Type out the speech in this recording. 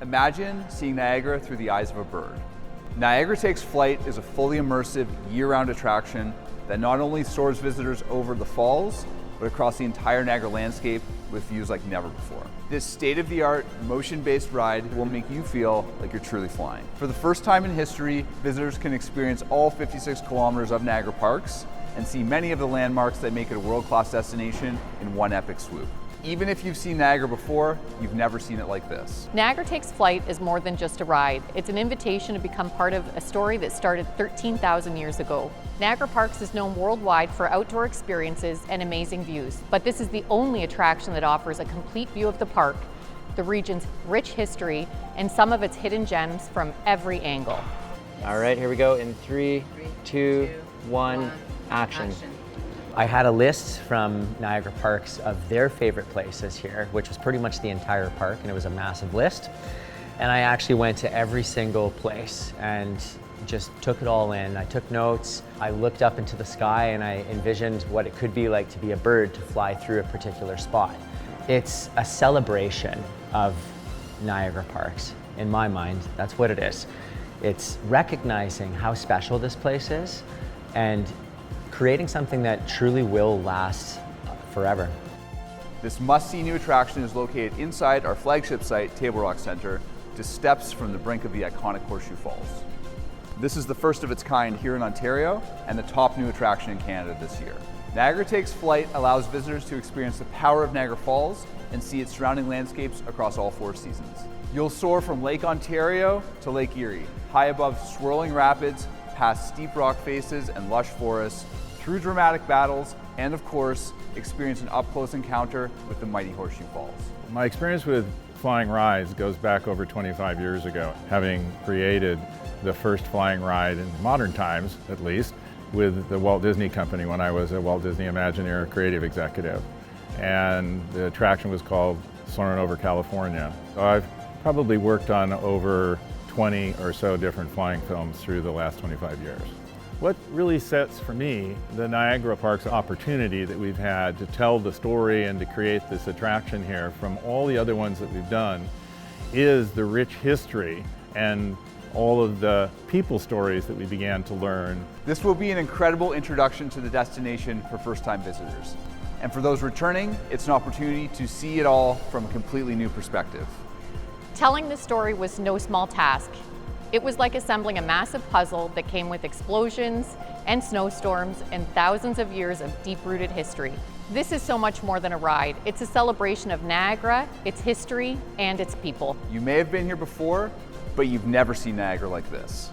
Imagine seeing Niagara through the eyes of a bird. Niagara Takes Flight is a fully immersive, year-round attraction that not only soars visitors over the falls, but across the entire Niagara landscape with views like never before. This state-of-the-art, motion-based ride will make you feel like you're truly flying. For the first time in history, visitors can experience all 56 kilometers of Niagara Parks and see many of the landmarks that make it a world-class destination in one epic swoop. Even if you've seen Niagara before, you've never seen it like this. Niagara Takes Flight is more than just a ride. It's an invitation to become part of a story that started 13,000 years ago. Niagara Parks is known worldwide for outdoor experiences and amazing views, but this is the only attraction that offers a complete view of the park, the region's rich history, and some of its hidden gems from every angle. All right, here we go in 3, 2, 1, action. I had a list from Niagara Parks of their favorite places here, which was pretty much the entire park, and it was a massive list. And I actually went to every single place and just took it all in. I took notes, I looked up into the sky, and I envisioned what it could be like to be a bird to fly through a particular spot. It's a celebration of Niagara Parks. In my mind, that's what it is. It's recognizing how special this place is and creating something that truly will last forever. This must-see new attraction is located inside our flagship site, Table Rock Center, just steps from the brink of the iconic Horseshoe Falls. This is the first of its kind here in Ontario and the top new attraction in Canada this year. Niagara Takes Flight allows visitors to experience the power of Niagara Falls and see its surrounding landscapes across all 4 seasons. You'll soar from Lake Ontario to Lake Erie, high above swirling rapids, past steep rock faces and lush forests, through dramatic battles, and of course, experience an up-close encounter with the mighty Horseshoe Falls. My experience with flying rides goes back over 25 years ago, having created the first flying ride in modern times, at least, with the Walt Disney Company when I was a Walt Disney Imagineer creative executive. And the attraction was called Soaring Over California. So I've probably worked on over 20 or so different flying films through the last 25 years. What really sets for me the Niagara Parks opportunity that we've had to tell the story and to create this attraction here from all the other ones that we've done is the rich history and all of the people stories that we began to learn. This will be an incredible introduction to the destination for first-time visitors. And for those returning, it's an opportunity to see it all from a completely new perspective. Telling this story was no small task. It was like assembling a massive puzzle that came with explosions and snowstorms and thousands of years of deep-rooted history. This is so much more than a ride. It's a celebration of Niagara, its history, and its people. You may have been here before, but you've never seen Niagara like this.